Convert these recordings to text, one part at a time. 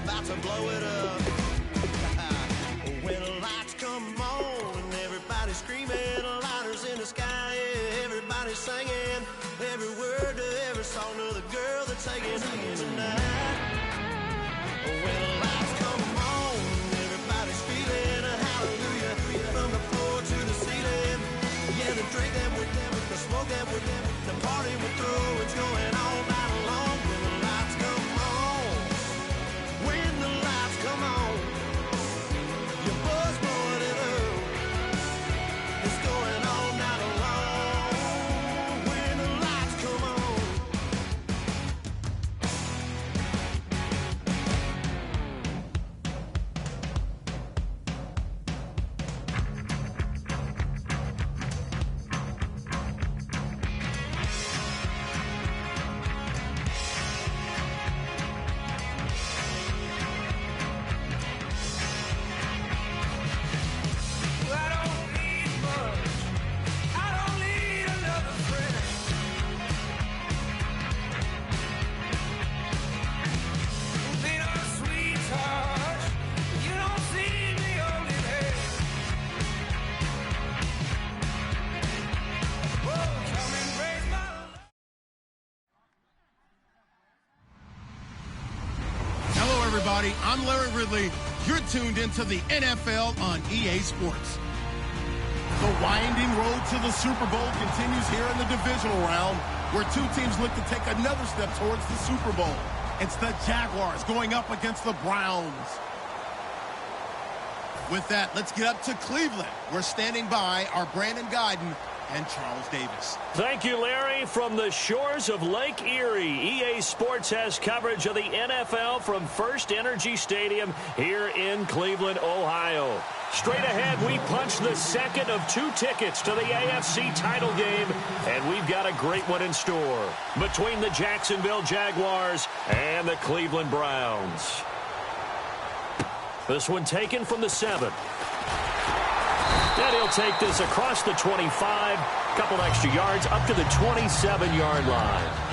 about to blow it up. When the lights come on and everybody's screaming, lighters in the sky, yeah, everybody's singing every word to every song of the girl that's taking tonight. When the lights come on, everybody's feeling a hallelujah from the floor to the ceiling. Yeah, the drink that we're doing, the smoke that we're doing, the party we're through, it's going all night long. When the lights come on, when the lights come on, your buzz blowing it up, it's going all night long. When the lights come on. Everybody, I'm Larry Ridley. You're tuned into the NFL on EA Sports. The winding road to the Super Bowl continues here in the divisional round, where two teams look to take another step towards the Super Bowl. It's the Jaguars going up against the Browns. With that, let's get up to Cleveland. We're standing by our Brandon Godden and Charles Davis. Thank you, Larry. From the shores of Lake Erie, EA Sports has coverage of the NFL from First Energy Stadium here in Cleveland, Ohio. Straight ahead, we punch the second of two tickets to the AFC title game, and we've got a great one in store between the Jacksonville Jaguars and the Cleveland Browns. This one taken from the 7. And he'll take this across the 25, couple extra yards up to the 27-yard line.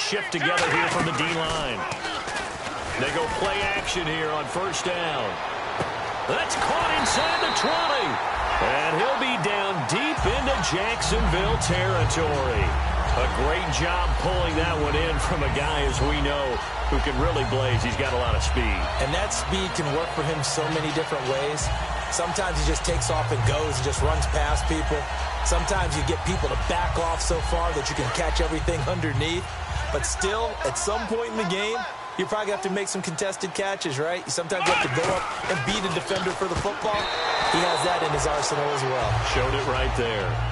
Shift together here from the D-line. They go play action here on first down. That's caught inside the 20. And he'll be down deep into Jacksonville territory. A great job pulling that one in from a guy, as we know, who can really blaze. He's got a lot of speed. And that speed can work for him so many different ways. Sometimes he just takes off and goes and just runs past people. Sometimes you get people to back off so far that you can catch everything underneath. But still, at some point in the game, you probably have to make some contested catches, right? Sometimes you have to go up and beat a defender for the football. He has that in his arsenal as well. Showed it right there.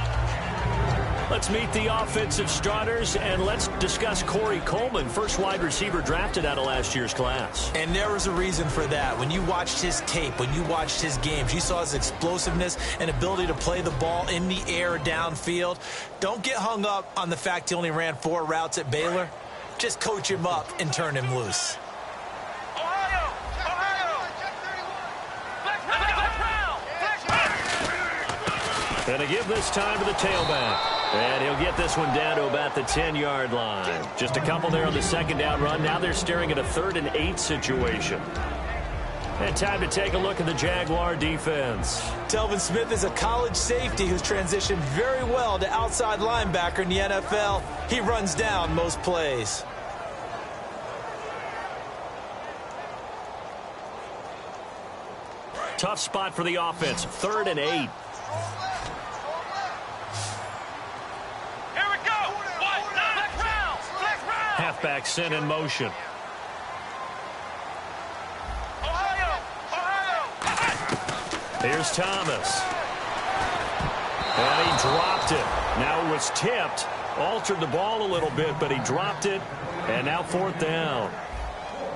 Let's meet the offensive starters, and let's discuss Corey Coleman, first wide receiver drafted out of last year's class. And there was a reason for that. When you watched his tape, when you watched his games, you saw his explosiveness and ability to play the ball in the air downfield. Don't get hung up on the fact he only ran 4 routes at Baylor. Just coach him up and turn him loose. And to give this time to the tailback. And he'll get this one down to about the 10-yard line. Just a couple there on the second down run. Now they're staring at a 3rd and 8 situation. And time to take a look at the Jaguar defense. Telvin Smith is a college safety who's transitioned very well to outside linebacker in the NFL. He runs down most plays. Tough spot for the offense. 3rd and 8. Halfback sent in motion. Here's Thomas. And he dropped it. Now it was tipped. Altered the ball a little bit, but he dropped it. And now 4th down.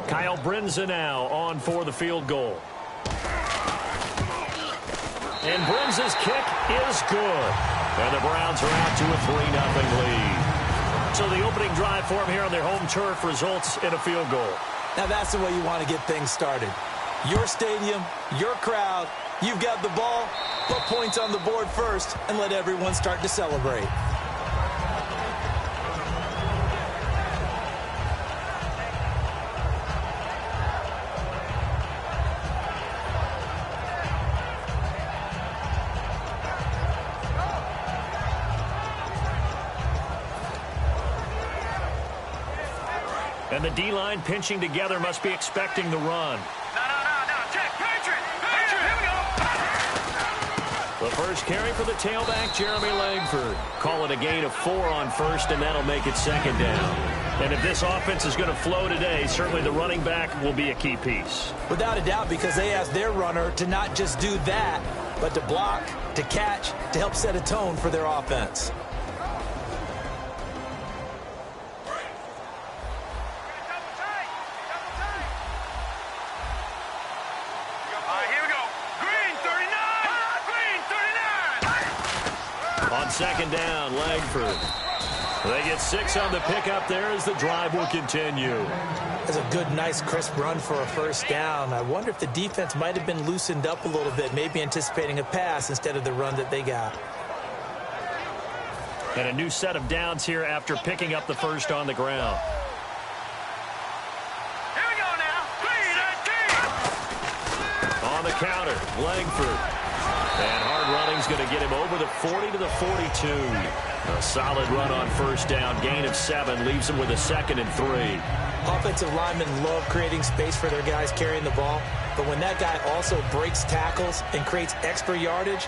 Kyle Brinza now on for the field goal. And Brims' kick is good. And the Browns are out to a 3-0 lead. So the opening drive for them here on their home turf results in a field goal. Now that's the way you want to get things started. Your stadium, your crowd, you've got the ball, put points on the board first, and let everyone start to celebrate. And the D-line pinching together must be expecting the run. No. Check. Patriot. Here we go. The first carry for the tailback, Jeremy Langford. Call it a gain of 4 on first, and that'll make it 2nd down. And if this offense is going to flow today, certainly the running back will be a key piece. Without a doubt, because they asked their runner to not just do that, but to block, to catch, to help set a tone for their offense. On 2nd down, Langford. They get 6 on the pickup there as the drive will continue. That's a good, nice, crisp run for a first down. I wonder if the defense might have been loosened up a little bit, maybe anticipating a pass instead of the run that they got. And a new set of downs here after picking up the first on the ground. Here we go now. On the counter, Langford. And hard running's going to get him over the 40 to the 42. A solid run on first down. Gain of 7 leaves him with a 2nd and 3. Offensive linemen love creating space for their guys carrying the ball. But when that guy also breaks tackles and creates extra yardage,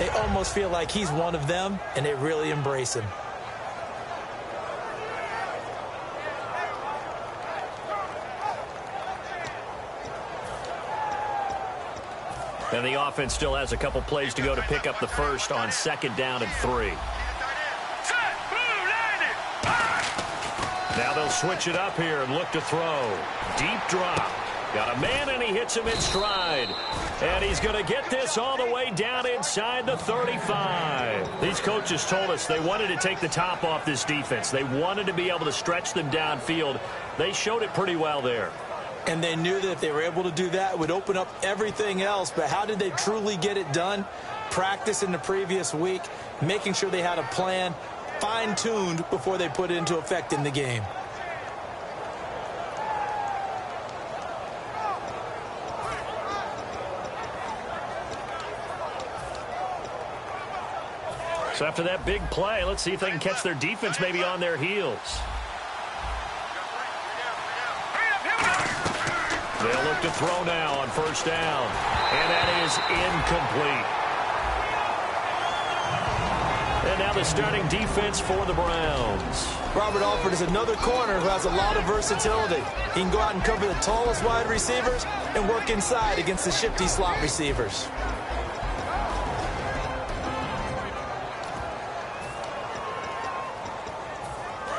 they almost feel like he's one of them, and they really embrace him. And the offense still has a couple plays to go to pick up the first on 2nd down and 3. Now they'll switch it up here and look to throw. Deep drop. Got a man, and he hits him in stride. And he's going to get this all the way down inside the 35. These coaches told us they wanted to take the top off this defense. They wanted to be able to stretch them downfield. They showed it pretty well there. And they knew that if they were able to do that, it would open up everything else. But how did they truly get it done? Practice in the previous week, making sure they had a plan, fine-tuned before they put it into effect in the game. So after that big play, let's see if they can catch their defense maybe on their heels. They'll look to throw now on first down. And that is incomplete. And now the starting defense for the Browns. Robert Alford is another corner who has a lot of versatility. He can go out and cover the tallest wide receivers and work inside against the shifty slot receivers.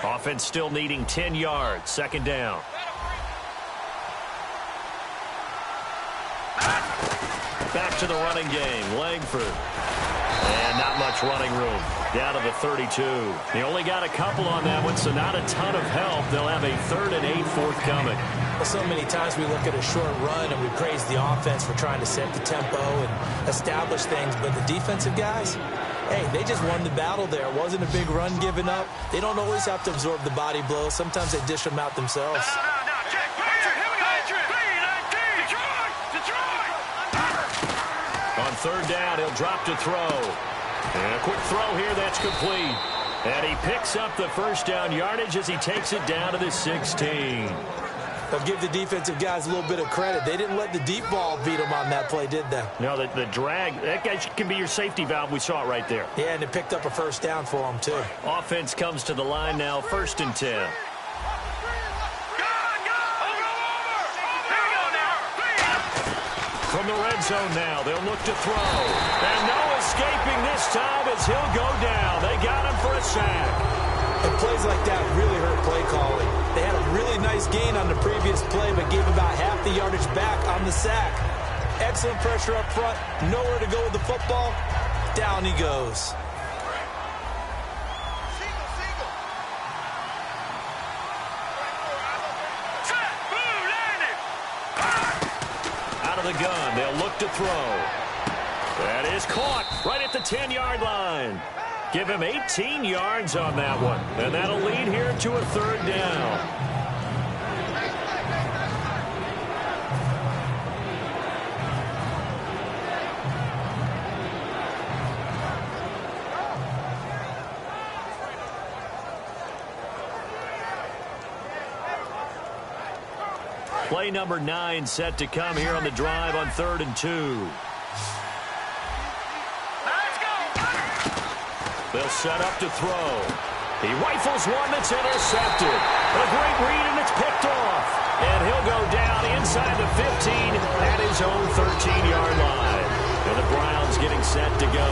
Offense still needing 10 yards. 2nd down. Back to the running game. Langford. And not much running room. Down to the 32. They only got a couple on that one, so not a ton of help. They'll have a 3rd and 8 forthcoming. Well, so many times we look at a short run and we praise the offense for trying to set the tempo and establish things. But the defensive guys, hey, they just won the battle there. It wasn't a big run given up. They don't always have to absorb the body blows. Sometimes they dish them out themselves. On 3rd down, he'll drop to throw. And a quick throw here, that's complete. And he picks up the first down yardage as he takes it down to the 16. But give the defensive guys a little bit of credit. They didn't let the deep ball beat them on that play, did they? No, the drag, that guy can be your safety valve. We saw it right there. Yeah, and it picked up a first down for them, too. Offense comes to the line now, 1st and 10. From the red zone now, they'll look to throw. And no escaping this time as he'll go down. They got him for a sack. And plays like that really hurt play calling. They had a really nice gain on the previous play, but gave about half the yardage back on the sack. Excellent pressure up front. Nowhere to go with the football. Down he goes. Out of the gun, they'll look to throw. That is caught right at the 10-yard line. Give him 18 yards on that one, and that'll lead here to a 3rd down. Play number 9 set to come here on the drive on 3rd and 2. Let's go. They'll set up to throw. He rifles one that's intercepted. A great read, and it's picked off. And he'll go down inside the 15 at his own 13-yard line. And the Browns getting set to go.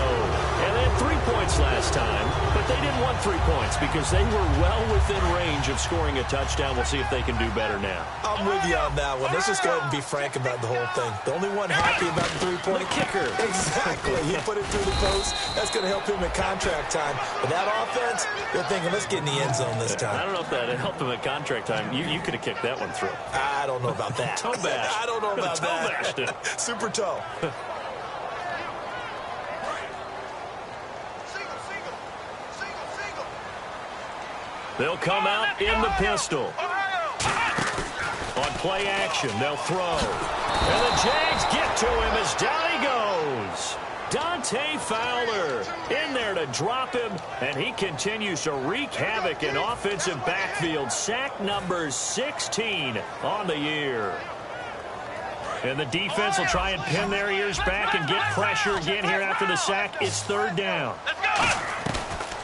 And they had 3 points last time, but they didn't want 3 points because they were well within range of scoring a touchdown. We'll see if they can do better now. I'm with you on that one. Let's just go ahead and be frank about the whole thing. The only one happy about the 3-point kicker. Exactly. He put it through the post. That's going to help him at contract time. But that offense, they're thinking, let's get in the end zone this time. I don't know if that helped him at contract time. You could have kicked that one through. I don't know about that. Toe bash. I don't know about toe that. bashed it. Super toe. They'll come out in the pistol. On play action, they'll throw. And the Jags get to him as down he goes. Dante Fowler in there to drop him, and he continues to wreak havoc in offensive backfield. Sack number 16 on the year. And the defense will try and pin their ears back and get pressure again here after the sack. It's 3rd down.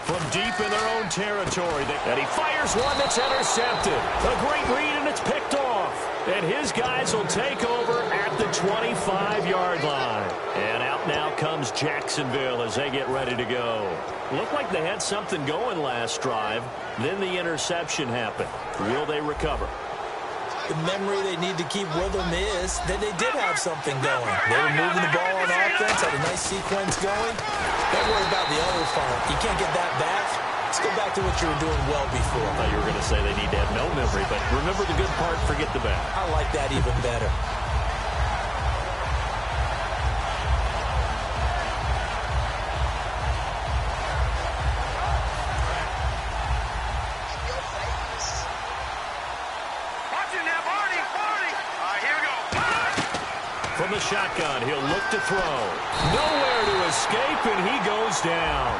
From deep in their own territory. And he fires one that's intercepted. A great read, and it's picked off. And his guys will take over at the 25-yard line. And out now comes Jacksonville as they get ready to go. Looked like they had something going last drive. Then the interception happened. Will they recover? The memory they need to keep with them is that they did have something going. They were moving the ball on offense, had a nice sequence going. Don't worry about the other part. You can't get that back. Let's go back to what you were doing well before. I thought you were going to say they need to have no memory, but remember the good part, forget the bad. I like that even better. From the shotgun, he'll look to throw. Nowhere to escape, and he goes down.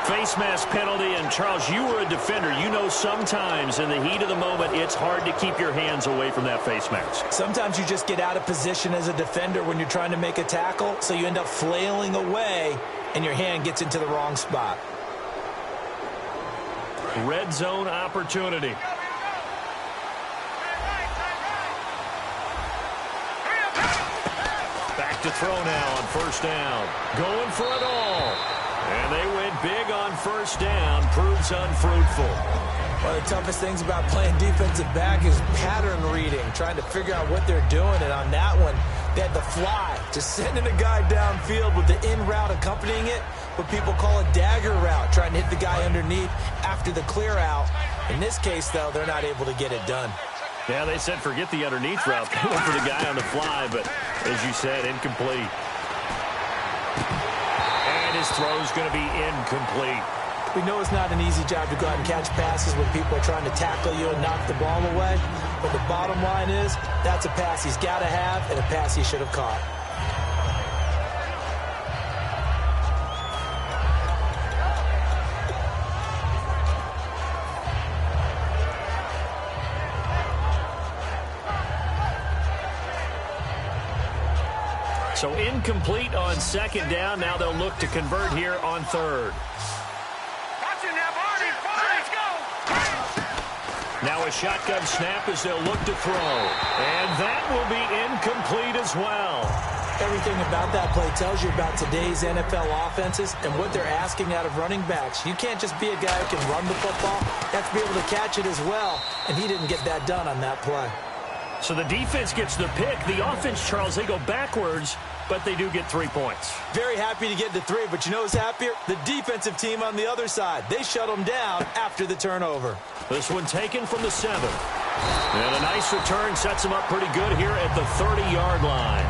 Face mask penalty, and Charles, you were a defender. You know sometimes in the heat of the moment, it's hard to keep your hands away from that face mask. Sometimes you just get out of position as a defender when you're trying to make a tackle, so you end up flailing away, and your hand gets into the wrong spot. Red zone opportunity. Back to throw now on 1st down. Going for it all. And they win big on 1st down. Proves unfruitful. One of the toughest things about playing defensive back is pattern reading, trying to figure out what they're doing. And on that one, they had the fly, just sending a guy downfield with the in route accompanying it, what people call a dagger route, trying to hit the guy underneath after the clear out. In this case, though, they're not able to get it done. Yeah, they said forget the underneath route. They went for the guy on the fly, but as you said, incomplete. And his throw's going to be incomplete. We know it's not an easy job to go out and catch passes when people are trying to tackle you and knock the ball away. But the bottom line is, that's a pass he's got to have and a pass he should have caught. So incomplete on 2nd down. Now they'll look to convert here on 3rd. Now a shotgun snap as they'll look to throw. And that will be incomplete as well. Everything about that play tells you about today's NFL offenses and what they're asking out of running backs. You can't just be a guy who can run the football. You have to be able to catch it as well. And he didn't get that done on that play. So the defense gets the pick. The offense, Charles, they go backwards. but they do get 3 points. Very happy to get to 3, but you know who's happier? The defensive team on the other side. They shut them down after the turnover. This one taken from the 7. And a nice return sets them up pretty good here at the 30-yard line.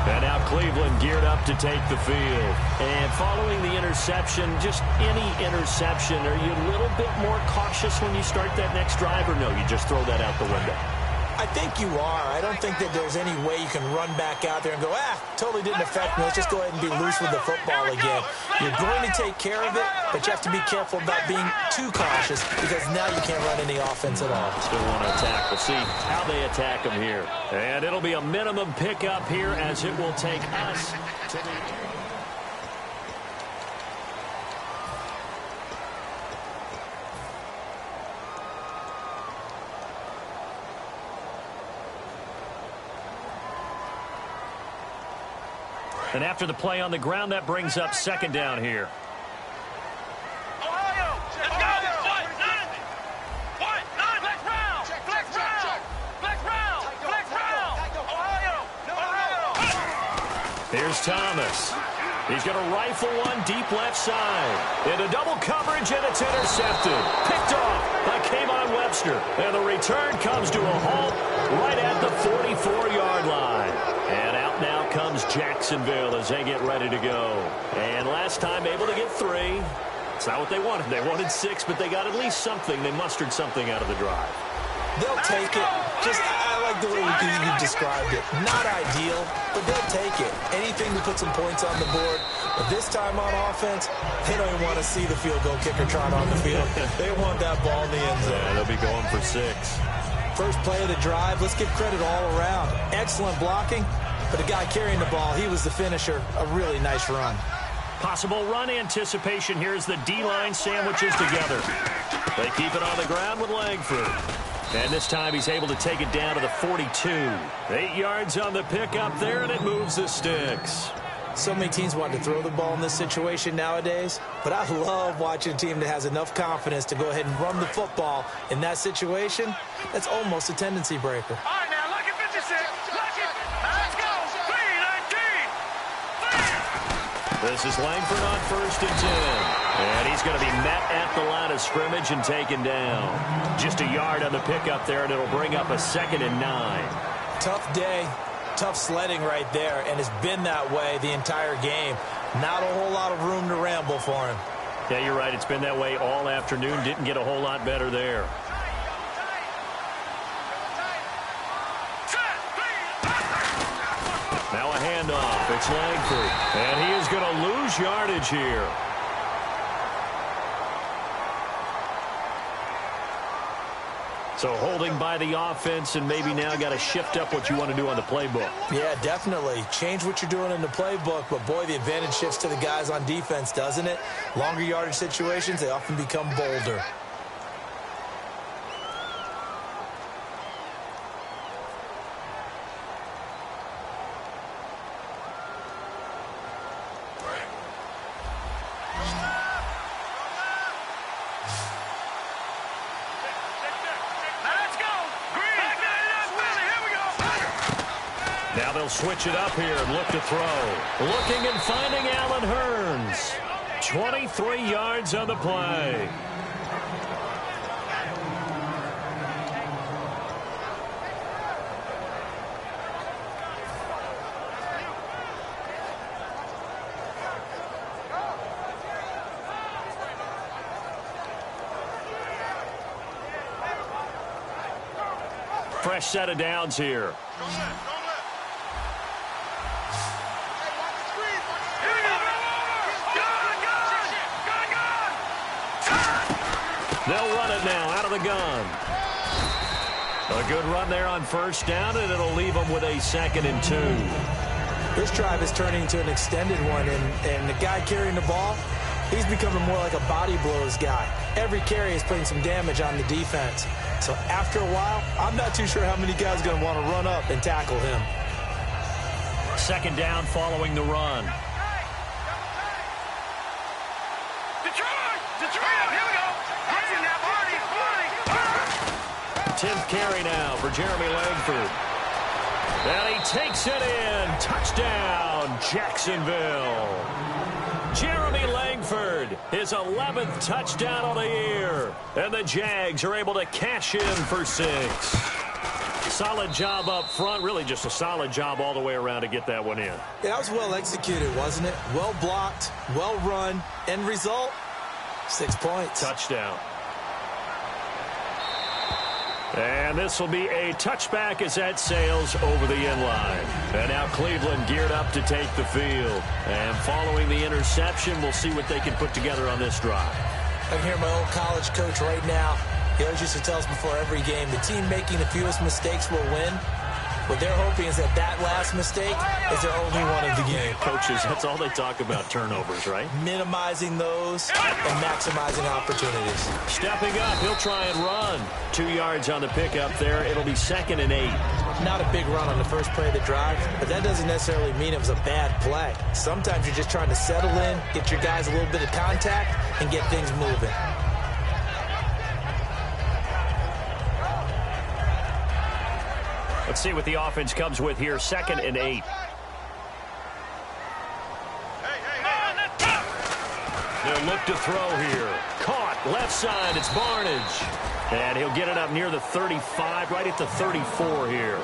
And now Cleveland geared up to take the field. And following the interception, just any interception, are you a little bit more cautious when you start that next drive, or no, you just throw that out the window? I think you are. I don't think that there's any way you can run back out there and go, totally didn't affect me. Let's just go ahead and be loose with the football again. You're going to take care of it, but you have to be careful about being too cautious because now you can't run any offense at all. Still want to attack. We'll see how they attack them here. And it'll be a minimum pickup here as it will take us to the... And after the play on the ground, that brings up 2nd down here. Ohio, let's go. What? Flex round. Ohio. Here's Thomas. He's going to rifle one deep left side. Into double coverage, and it's intercepted. Picked off by K'Von Webster. And the return comes to a halt right at the 44-yard line. And out now comes Jacksonville as they get ready to go. And last time able to get 3. It's not what they wanted. They wanted 6, but they got at least something. They mustered something out of the drive. They'll take it. I like the way you described it. Not ideal, but they'll take it. Anything to put some points on the board. But this time on offense, they don't even want to see the field goal kicker trot on the field. They want that ball in the end zone. Yeah, they'll be going for 6. First play of the drive, let's give credit all around. Excellent blocking, but the guy carrying the ball, he was the finisher. A really nice run. Possible run anticipation here as the D-line sandwiches together. They keep it on the ground with Langford. And this time he's able to take it down to the 42. 8 yards on the pickup there, and it moves the sticks. So many teams want to throw the ball in this situation nowadays, but I love watching a team that has enough confidence to go ahead and run the football in that situation. That's almost a tendency breaker. All right, now, look at 56. Look it. Let's go. 3-19. This is Langford on 1st and 10. And he's going to be met at the line of scrimmage and taken down. Just a yard on the pickup there, and it'll bring up a 2nd and 9. Tough day. Tough sledding right there, and it's been that way the entire game. Not a whole lot of room to ramble for him. Yeah, you're right. It's been that way all afternoon. Didn't get a whole lot better there. Now a handoff. It's Langford, and he is going to lose yardage here. So holding by the offense, and maybe now got to shift up what you want to do on the playbook. Yeah, definitely. Change what you're doing in the playbook, but boy, the advantage shifts to the guys on defense, doesn't it? Longer yardage situations, they often become bolder. Now they'll switch it up here and look to throw. Looking and finding Allen Hurns. 23 yards on the play. Fresh set of downs here. They'll run it now out of the gun. A good run there on 1st down, and it'll leave them with a 2nd and 2. This drive is turning into an extended one, and the guy carrying the ball, he's becoming more like a body blows guy. Every carry is putting some damage on the defense. So after a while, I'm not too sure how many guys are going to want to run up and tackle him. 2nd down following the run. Detroit, here we go. 10th carry now for Jeremy Langford. And he takes it in. Touchdown, Jacksonville. Jeremy Langford, his 11th touchdown of the year. And the Jags are able to cash in for 6. Solid job up front. Really just a solid job all the way around to get that one in. Yeah, that was well executed, wasn't it? Well blocked, well run. End result, 6 points. Touchdown. And this will be a touchback as that sails over the end line. And now Cleveland geared up to take the field. And following the interception, we'll see what they can put together on this drive. I can hear my old college coach right now. He always used to tell us before every game, the team making the fewest mistakes will win. What they're hoping is that last mistake is their only one of the game. Coaches, that's all they talk about, turnovers, right? Minimizing those and maximizing opportunities. Stepping up, he'll try and run. 2 yards on the pickup there. It'll be 2nd and 8. Not a big run on the first play of the drive, but that doesn't necessarily mean it was a bad play. Sometimes you're just trying to settle in, get your guys a little bit of contact, and get things moving. Let's see what the offense comes with here. 2nd and 8. They'll look to throw here. Caught. Left side. It's Barnage. And he'll get it up near the 35, right at the 34 here.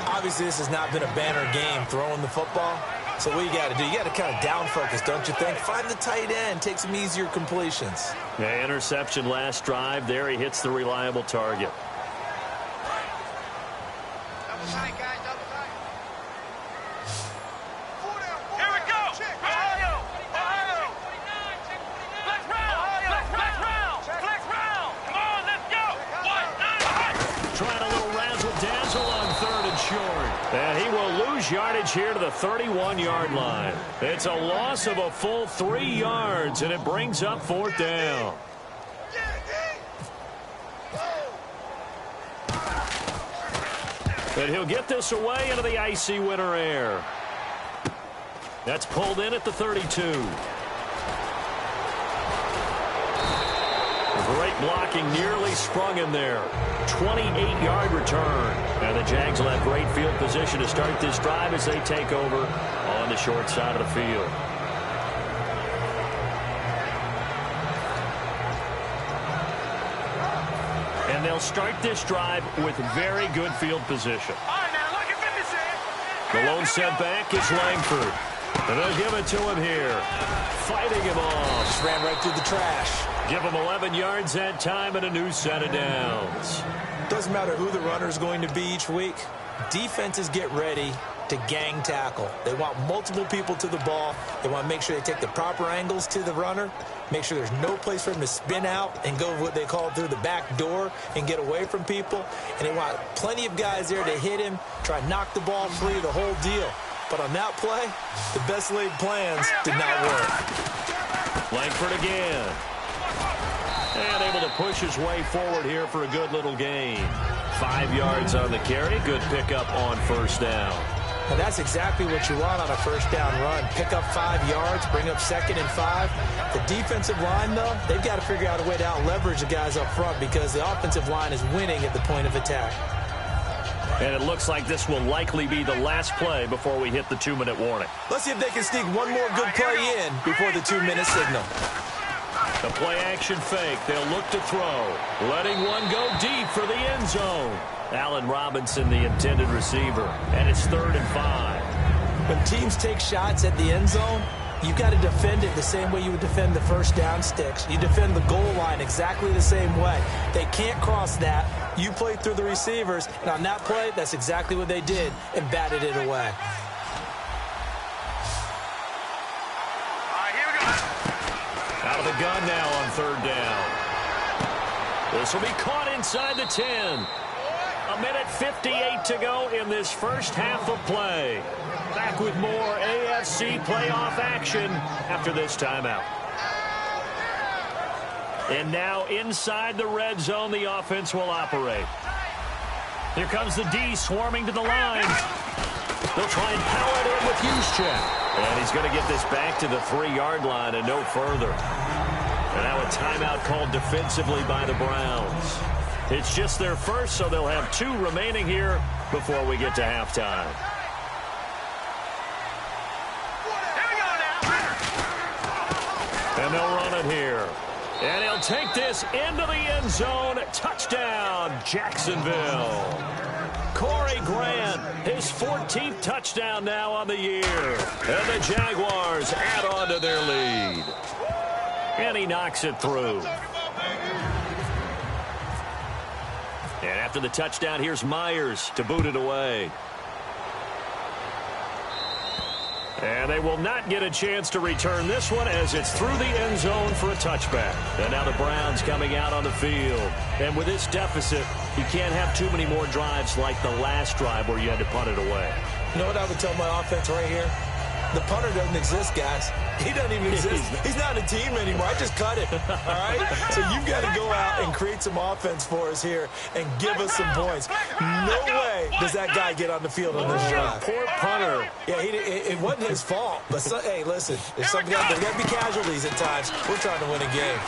Obviously, this has not been a banner game throwing the football. So what you got to do, you got to kind of down focus, don't you think? Find the tight end. Take some easier completions. Yeah, interception last drive. There he hits the reliable target. Yardage here to the 31-yard line. It's a loss of a full 3 yards, and it brings up 4th down. And he'll get this away into the icy winter air. That's pulled in at the 32. Great blocking, nearly sprung him there. 28-yard return. And the Jags will have great field position to start this drive as they take over on the short side of the field. And they'll start this drive with very good field position. The lone setback is Langford. And they'll give it to him here. Fighting him off. Just ran right through the trash. Give him 11 yards that time and a new set of downs. Doesn't matter who the runner is going to be each week. Defenses get ready to gang tackle. They want multiple people to the ball. They want to make sure they take the proper angles to the runner. Make sure there's no place for him to spin out and go what they call through the back door and get away from people. And they want plenty of guys there to hit him, try and knock the ball free, the whole deal. But on that play, the best laid plans did not work. Langford again. And able to push his way forward here for a good little gain. 5 yards on the carry. Good pickup on 1st down. And that's exactly what you want on a 1st down run. Pick up 5 yards, bring up 2nd and 5. The defensive line, though, they've got to figure out a way to out-leverage the guys up front because the offensive line is winning at the point of attack. And it looks like this will likely be the last play before we hit the 2-minute warning. Let's see if they can sneak one more good play in before the 2-minute signal. The play-action fake. They'll look to throw. Letting one go deep for the end zone. Allen Robinson, the intended receiver. And it's 3rd and 5. When teams take shots at the end zone, you got to defend it the same way you would defend the 1st down sticks. You defend the goal line exactly the same way. They can't cross that. You play through the receivers. And on that play, that's exactly what they did and batted it away. Out of the gun now on 3rd down. This will be caught inside the 10. 1:58 to go in this first half of play. Back with more AFC playoff action after this timeout. And now inside the red zone, the offense will operate. Here comes the D swarming to the line. They'll try and power it in with Juszczyk. And he's going to get this back to the 3-yard line and no further. And now a timeout called defensively by the Browns. It's just their first, so they'll have 2 remaining here before we get to halftime. And they'll run it here. And he'll take this into the end zone. Touchdown, Jacksonville. Corey Grant, his 14th touchdown now on the year. And the Jaguars add on to their lead. And he knocks it through. And after the touchdown, here's Myers to boot it away. And they will not get a chance to return this one as it's through the end zone for a touchback. And now the Browns coming out on the field. And with this deficit, you can't have too many more drives like the last drive where you had to punt it away. You know what I would tell my offense right here? The punter doesn't exist, guys. He doesn't even exist. He's not a team anymore. I just cut it, all right? So you've got to go out and create some offense for us here and give us some points. No way does that guy get on the field on this drive. Poor punter. Yeah, it wasn't his fault. But, hey, listen, there's got to be casualties at times. We're trying to win a game.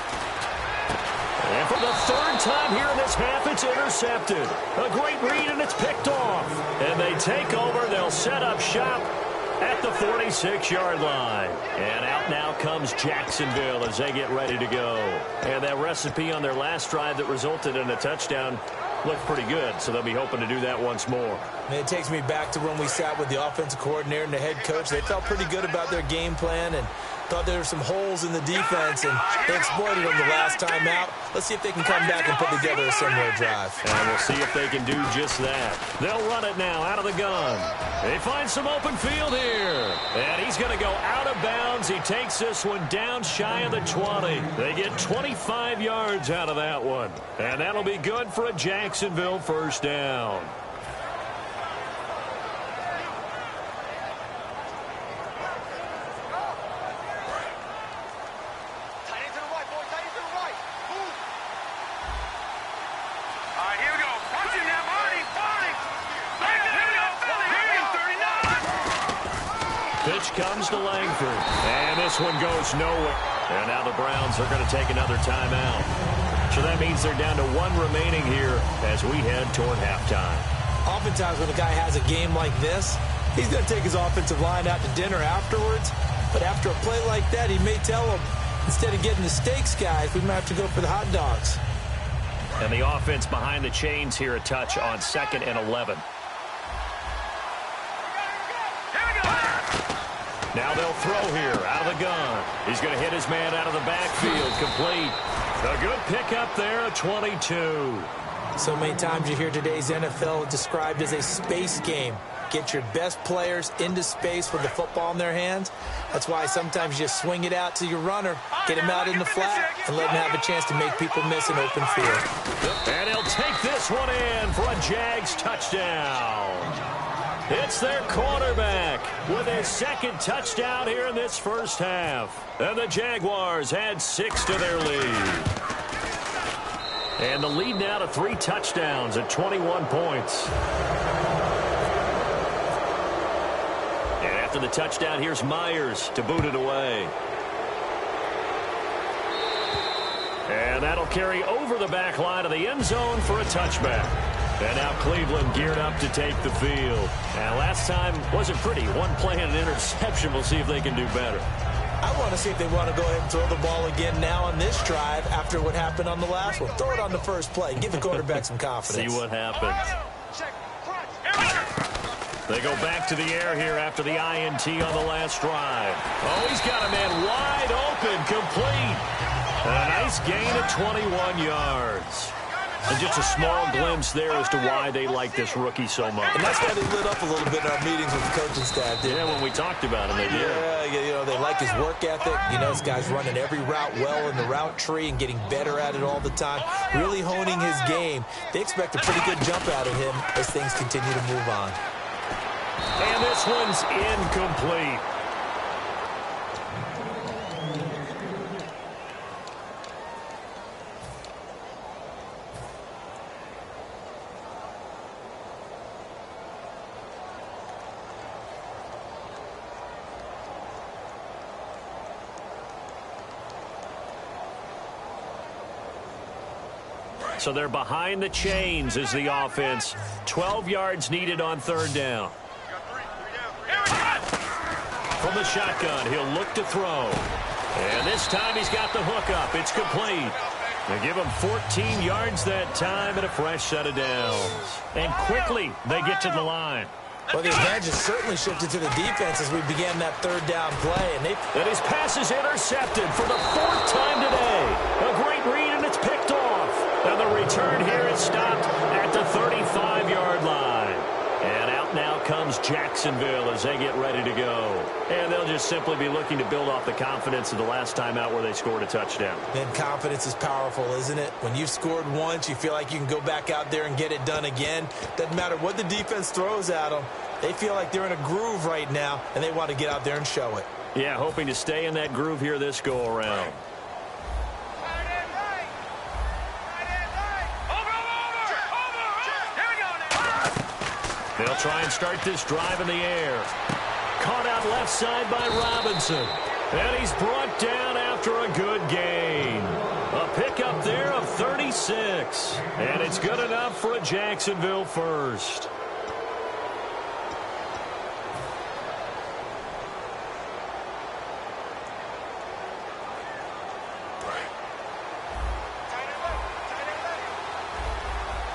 And for the 3rd time here in this half, it's intercepted. A great read, and it's picked off. And they take over. They'll set up shop at the 46-yard line. And out now comes Jacksonville as they get ready to go. And that recipe on their last drive that resulted in a touchdown looked pretty good, so they'll be hoping to do that once more. And it takes me back to when we sat with the offensive coordinator and the head coach. They felt pretty good about their game plan and thought there were some holes in the defense, and they exploited them the last time out. Let's see if they can come back and put together a similar drive. And we'll see if they can do just that. They'll run it now out of the gun. They find some open field here. And he's going to go out of bounds. He takes this one down shy of the 20. They get 25 yards out of that one. And that'll be good for a Jacksonville first down. Pitch comes to Langford. And this one goes nowhere. And now the Browns are going to take another timeout. So that means they're down to 1 remaining here as we head toward halftime. Oftentimes when a guy has a game like this, he's going to take his offensive line out to dinner afterwards. But after a play like that, he may tell them, instead of getting the steaks, guys, we might have to go for the hot dogs. And the offense behind the chains here, a touch on 2nd and 11. Now they'll throw here out of the gun. He's going to hit his man out of the backfield. Complete. A good pickup there, a 22. So many times you hear today's NFL described as a space game. Get your best players into space with the football in their hands. That's why sometimes you just swing it out to your runner, get him out in the flat, and let him have a chance to make people miss an open field. And he'll take this one in for a Jags touchdown. It's their quarterback with his 2nd touchdown here in this first half. And the Jaguars add 6 to their lead. And the lead now to 3 touchdowns at 21 points. And after the touchdown, here's Myers to boot it away. And that'll carry over the back line of the end zone for a touchback. And now Cleveland geared up to take the field. And last time wasn't pretty. 1 play and an interception. We'll see if they can do better. I want to see if they want to go ahead and throw the ball again now on this drive after what happened on the last one. Throw it on the first play. Give the quarterback some confidence. See what happens. They go back to the air here after the INT on the last drive. Oh, he's got a man wide open, complete. And a nice gain of 21 yards. And just a small glimpse there as to why they like this rookie so much. And that's why they lit up a little bit in our meetings with the coaching staff. Yeah, when we talked about him, they did. Yeah, you know, they like his work ethic. You know, this guy's running every route well in the route tree and getting better at it all the time. Really honing his game. They expect a pretty good jump out of him as things continue to move on. And this one's incomplete. So they're behind the chains as the offense. 12 yards needed on third down. From the shotgun, he'll look to throw. And this time he's got the hook up. It's complete. They give him 14 yards that time and a fresh set of downs. And quickly they get to the line. Well, the advantage has certainly shifted to the defense as we began that third down play. And his pass is intercepted for the 4th time today. A great read, and it's picked off. And the return here is stopped at the 35-yard line. And out now comes Jacksonville as they get ready to go. And they'll just simply be looking to build off the confidence of the last time out where they scored a touchdown. And confidence is powerful, isn't it? When you've scored once, you feel like you can go back out there and get it done again. Doesn't matter what the defense throws at them. They feel like they're in a groove right now, and they want to get out there and show it. Yeah, hoping to stay in that groove here this go-around. They'll try and start this drive in the air. Caught out left side by Robinson. And he's brought down after a good gain. A pickup there of 36. And it's good enough for a Jacksonville first.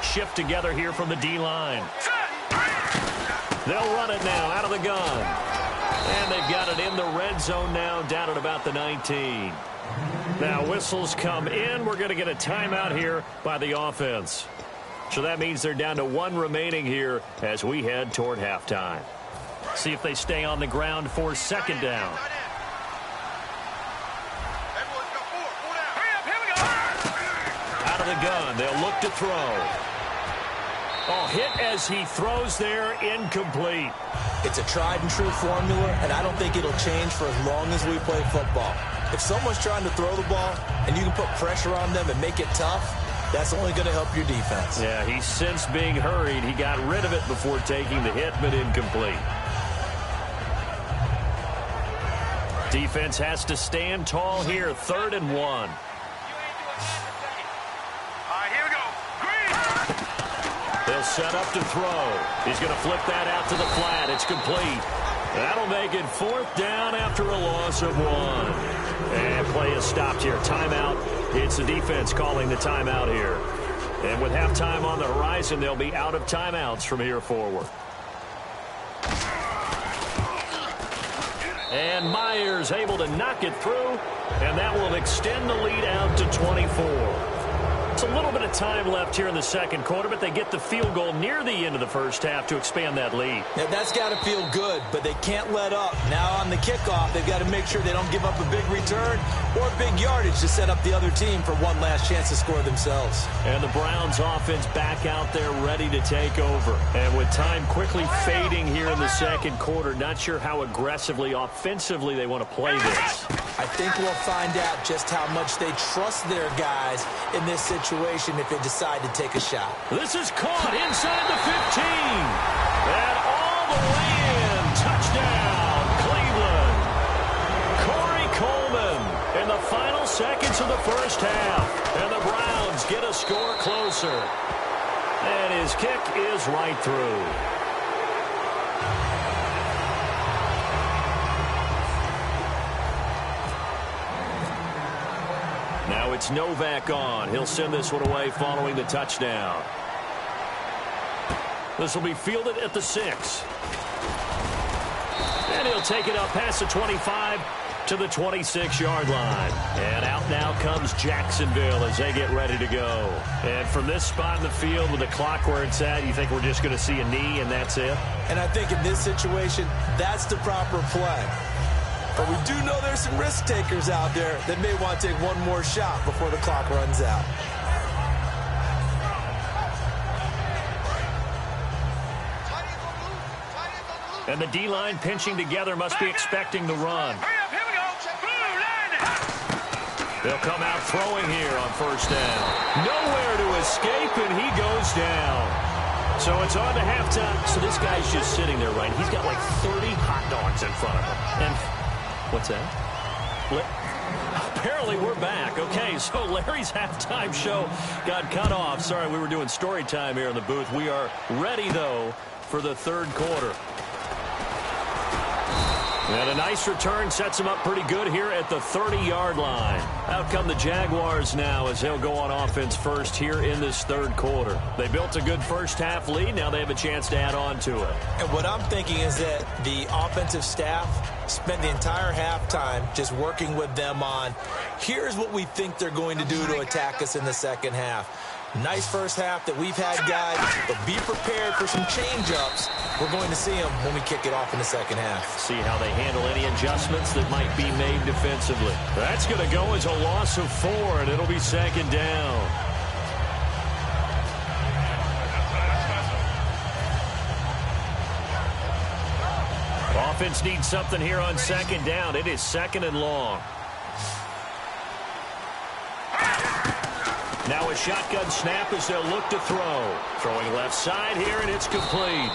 Shift together here from the D-line. They'll run it now out of the gun. And they've got it in the red zone now, down at about the 19. Now whistles come in. We're going to get a timeout here by the offense. So that means they're down to 1 remaining here as we head toward halftime. See if they stay on the ground for second down. Out of the gun, they'll look to throw. Oh, hit as he throws there, incomplete. It's a tried-and-true formula, and I don't think it'll change for as long as we play football. If someone's trying to throw the ball and you can put pressure on them and make it tough, that's only going to help your defense. Yeah, he's since being hurried. He got rid of it before taking the hit, but incomplete. Defense has to stand tall here, 3rd and 1. They'll set up to throw. He's going to flip that out to the flat. It's complete. That'll make it 4th down after a loss of 1. And play is stopped here. Timeout. It's the defense calling the timeout here. And with halftime on the horizon, they'll be out of timeouts from here forward. And Myers able to knock it through. And that will extend the lead out to 24. It's a little bit of time left here in the second quarter, but they get the field goal near the end of the first half to expand that lead. Yeah, that's got to feel good, but they can't let up. Now on the kickoff, they've got to make sure they don't give up a big return or big yardage to set up the other team for one last chance to score themselves. And the Browns offense back out there ready to take over. And with time quickly fading here in the second quarter, not sure how aggressively, offensively they want to play this. I think we'll find out just how much they trust their guys in this situation if they decide to take a shot. This is caught inside the 15. And all the way in. Touchdown, Cleveland. Corey Coleman in the final seconds of the first half. And the Browns get a score closer. And his kick is right through. Now it's Novak on. He'll send this one away following the touchdown. This will be fielded at the 6. And he'll take it up past the 25 to the 26-yard line. And out now comes Jacksonville as they get ready to go. And from this spot in the field with the clock where it's at, you think we're just going to see a knee and that's it? And I think in this situation, that's the proper play. But we do know there's some risk takers out there that may want to take one more shot before the clock runs out. And the D-line pinching together must be expecting the run. They'll come out throwing here on first down. Nowhere to escape, and he goes down. So it's on to halftime. So this guy's just sitting there, right? He's got like 30 hot dogs in front of him. And what's that? apparently we're back. Okay, so Larry's halftime show got cut off. Sorry, we were doing story time here in the booth. We are ready, though, for the third quarter. And a nice return sets him up pretty good here at the 30-yard line. Out come the Jaguars now as they'll go on offense first here in this third quarter. They built a good first-half lead. Now they have a chance to add on to it. And what I'm thinking is that the offensive staff spent the entire halftime just working with them on, here's what we think they're going to do to attack us in the second half. Nice first half that we've had, guys, but be prepared for some change-ups. We're going to see them when we kick it off in the second half. See how they handle any adjustments that might be made defensively. That's going to go as a loss of 4, and it'll be second down. Offense needs something here on second down. It is second and long. Now a shotgun snap as they'll look to throw. Throwing left side here, and it's complete.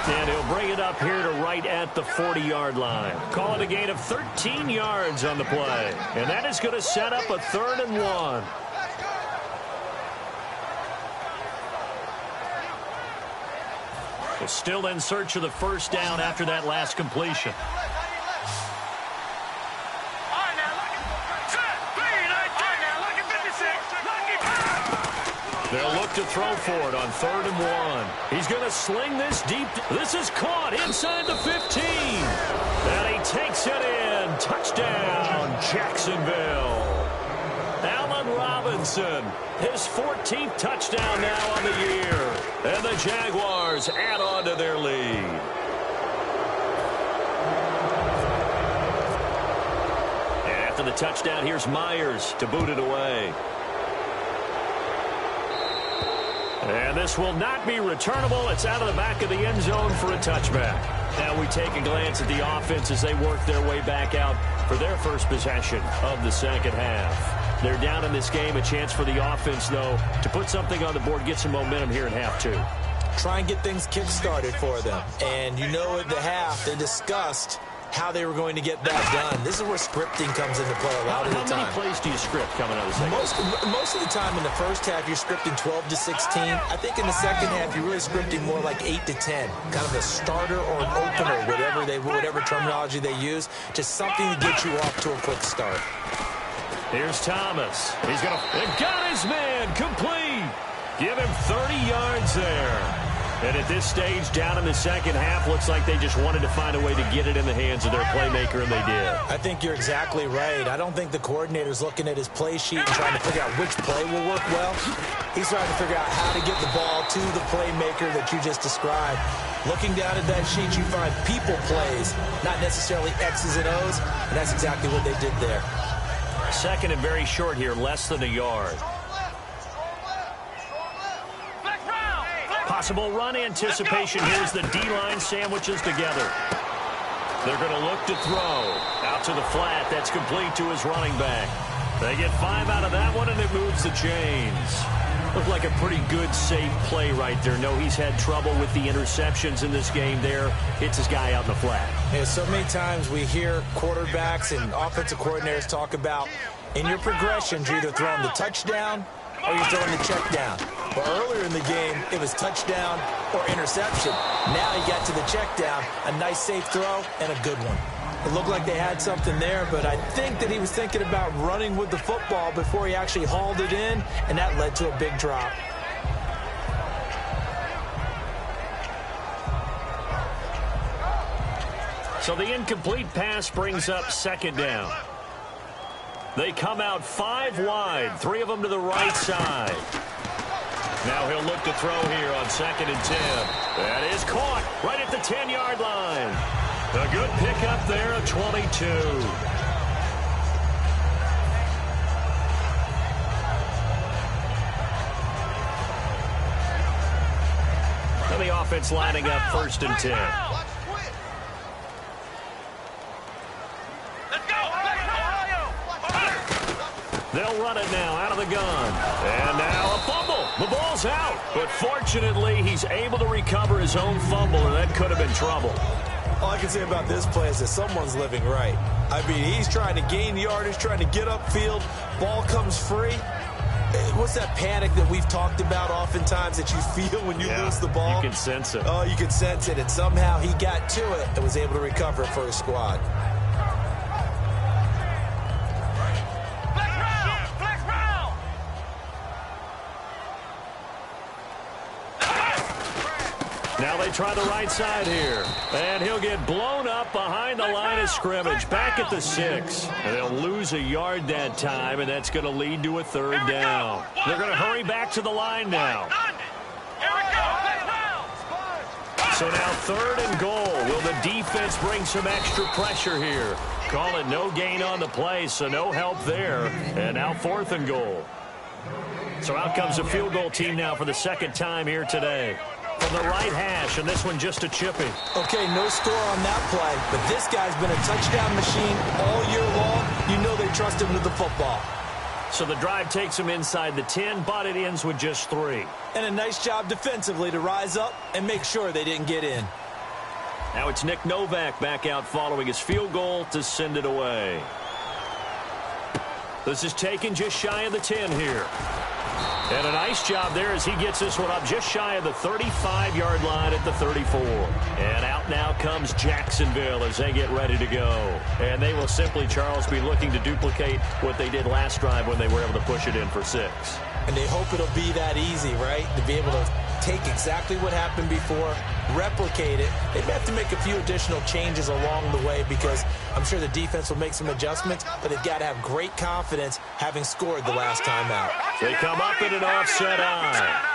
And he'll bring it up here to right at the 40-yard line. Call it a gain of 13 yards on the play. And that is going to set up a 3rd and 1. Well, still in search of the first down after that last completion. They'll look to throw for it on 3rd and 1. He's going to sling this deep. This is caught inside the 15. And he takes it in. Touchdown, Jacksonville. Allen Robinson, his 14th touchdown now on the year. And the Jaguars add on to their lead. And after the touchdown, here's Myers to boot it away. And this will not be returnable. It's out of the back of the end zone for a touchback. Now we take a glance at the offense as they work their way back out for their first possession of the second half. They're down in this game. A chance for the offense, though, to put something on the board, get some momentum here in half 2. Try and get things kick-started for them. And you know at the half, they discussed how they were going to get that done. This is where scripting comes into play a lot of the time. How many plays do you script coming out of the second? Most of the time in the first half, you're scripting 12 to 16. I think in the second half, you're really scripting more like 8 to 10. Kind of a starter or an opener, whatever terminology they use. Just something to get you off to a quick start. Here's Thomas. He's going to got his man complete. Give him 30 yards there. And at this stage, down in the second half, looks like they just wanted to find a way to get it in the hands of their playmaker, and they did. I think you're exactly right. I don't think the coordinator's looking at his play sheet and trying to figure out which play will work well. He's trying to figure out how to get the ball to the playmaker that you just described. Looking down at that sheet, you find people plays, not necessarily X's and O's, and that's exactly what they did there. Second and very short here, less than a yard. Possible run anticipation. Here's the D-line sandwiches together. They're going to look to throw. Out to the flat. That's complete to his running back. They get 5 out of that one, and it moves the chains. Looked like a pretty good, safe play right there. No, he's had trouble with the interceptions in this game there. Hits his guy out in the flat. Yeah, so many times we hear quarterbacks and offensive coordinators talk about in your progressions, you're either throwing the touchdown or you're throwing the check down. But earlier in the game, it was touchdown or interception. Now he got to the check down, a nice safe throw, and a good one. It looked like they had something there, but I think that he was thinking about running with the football before he actually hauled it in, and that led to a big drop. So the incomplete pass brings up second down. They come out 5 wide, 3 of them to the right side. Now he'll look to throw here on 2nd and 10. That is caught right at the 10-yard line. A good pickup there of 22. And the offense lining up 1st and 10. They'll run it now out of the gun. And now a fumble. The ball's out. But fortunately, he's able to recover his own fumble, and that could have been trouble. All I can say about this play is that someone's living right. I mean, he's trying to gain yardage, trying to get upfield. Ball comes free. What's that panic that we've talked about oftentimes that you feel when you lose the ball? You can sense it. Oh, you can sense it. And somehow he got to it and was able to recover it for his squad. Now they try the right side here. And he'll get blown up behind the line of scrimmage. Back at the 6. And they'll lose a yard that time, and that's going to lead to a third down. They're going to hurry back to the line now. So now 3rd and goal. Will the defense bring some extra pressure here? Call it no gain on the play, so no help there. And now 4th and goal. So out comes a field goal team now for the 2nd time here today. From the right hash, and this one just a chippy. Okay, no score on that play, but this guy's been a touchdown machine all year long. You know they trust him with the football. So the drive takes him inside the 10, but it ends with just 3. And a nice job defensively to rise up and make sure they didn't get in. Now it's Nick Novak back out following his field goal to send it away. This is taken just shy of the 10 here. And a nice job there as he gets this one up just shy of the 35-yard line at the 34. And out now comes Jacksonville as they get ready to go. And they will simply, Charles, be looking to duplicate what they did last drive when they were able to push it in for 6. And they hope it'll be that easy, right? To be able to take exactly what happened before, replicate it. They may have to make a few additional changes along the way because I'm sure the defense will make some adjustments, but they've got to have great confidence having scored the last time out. They come up in an offset eye.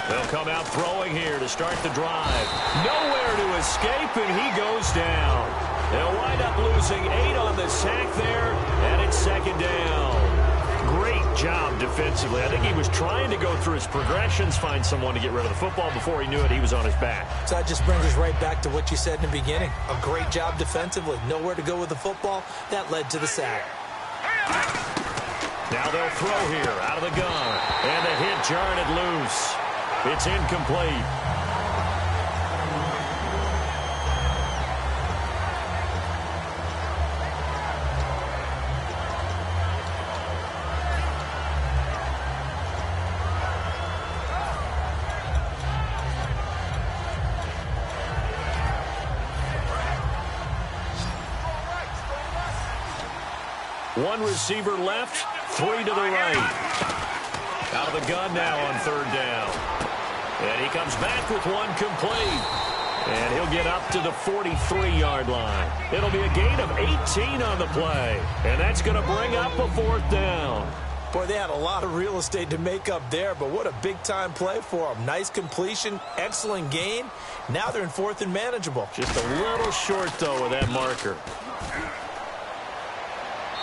They'll come out throwing here to start the drive. Nowhere to escape, and he goes down. They'll wind up losing 8 on the sack there, and it's 2nd down. Great job defensively. I think he was trying to go through his progressions, find someone to get rid of the football. Before he knew it, he was on his back. So that just brings us right back to what you said in the beginning. A great job defensively. Nowhere to go with the football. That led to the sack. Now they'll throw here out of the gun. And the hit jarred it loose. It's incomplete. One receiver left, 3 to the right. Out of the gun now on 3rd down. And he comes back with one complete. And he'll get up to the 43-yard line. It'll be a gain of 18 on the play. And that's going to bring up a 4th down. Boy, they had a lot of real estate to make up there, but what a big-time play for them. Nice completion, excellent gain. Now they're in 4th and manageable. Just a little short, though, with that marker.